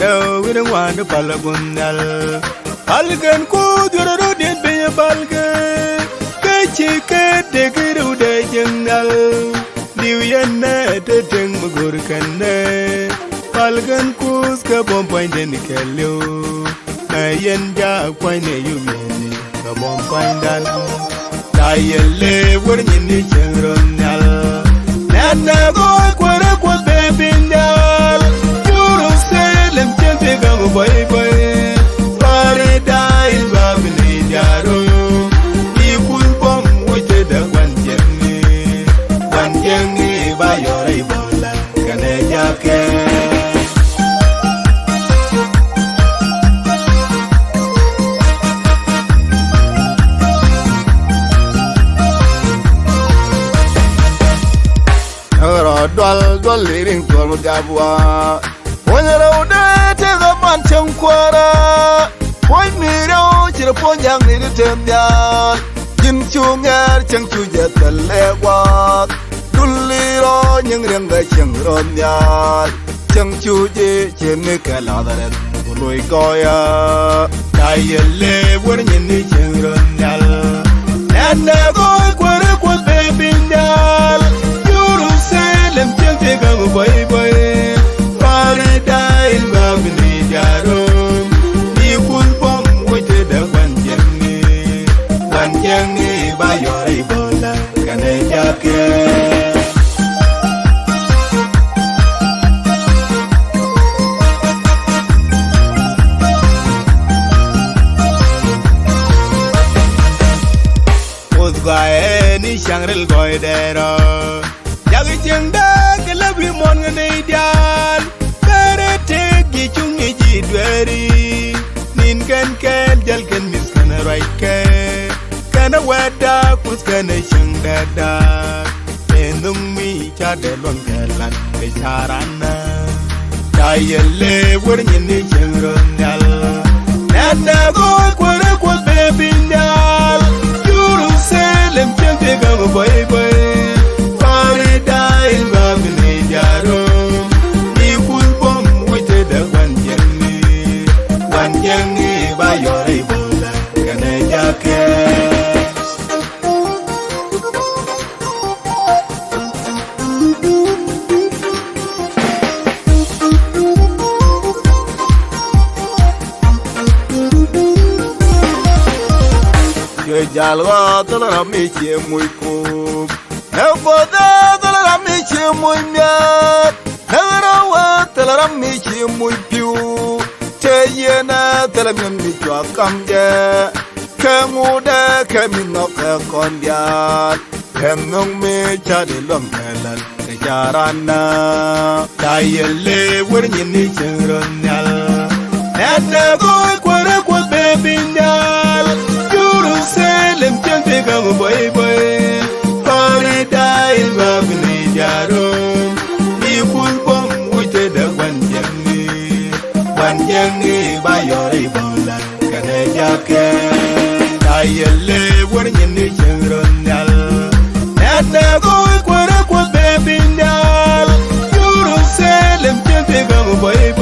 Yo, we don't want to palagundal. Palgan ko, you're a rodent, be a balgan. Kachi, cat, take it out a jungle. New Yana, the thing, Mugurkane. Palgan koos, Kabon point and Kello. Mayan ja, point a human. Kabon point and Dial, what in the general. Nana go, what baby. Boy, boy, paradise, Babylon, Yaro. You could bomb with the one Jenny, by your Ebola, Canadian. Dwell leading to Gabwa. When you're out there, take a bunch of quarter. Point me out to the point young little turn down. Jim Chunger, Chang to get the leg walk. Dully young younger Chang Ronya. Chang Chuji, Chimika Lather, Louis Goya. Dial, when you need Chang Ronya. And never quite baby doll. You say, let me take a boy. Paradise, Babylon, Yaro. You could bomb with the one Jenny, by your Ebola, Canadian. Was by any Shangrel boy there. Yagichang, I love you more than a ideal. Dweri nin kan jal kan mis kan right kana wada kus kana shangada endung mi cha de lon kalan be charana dayelle wurnyin ni changron dal nada go kwara ko baby dal yuru selem chante ga boy boy pare dai babni jaro ni kul bom wite da wan Jenny, by your Ebola, Canadian. Yo jalwa tola michi muy cook. No for that, tola michi muy miat. No, what tola michi muy pure. Yena telemin mi chwa kamje kemuda kemino ke kondia kemnong me chade lom kelan ke jarana dayelle wurnyin ni chengronyal nana go kwara kwa baby nyal yuru selem chente ga boy boy paradise babni jaro ikul bom wite da Jenny, by your Ebola, Canadian. Dial, what in the general. And go, what baby, you don't sell him, can't take a boy.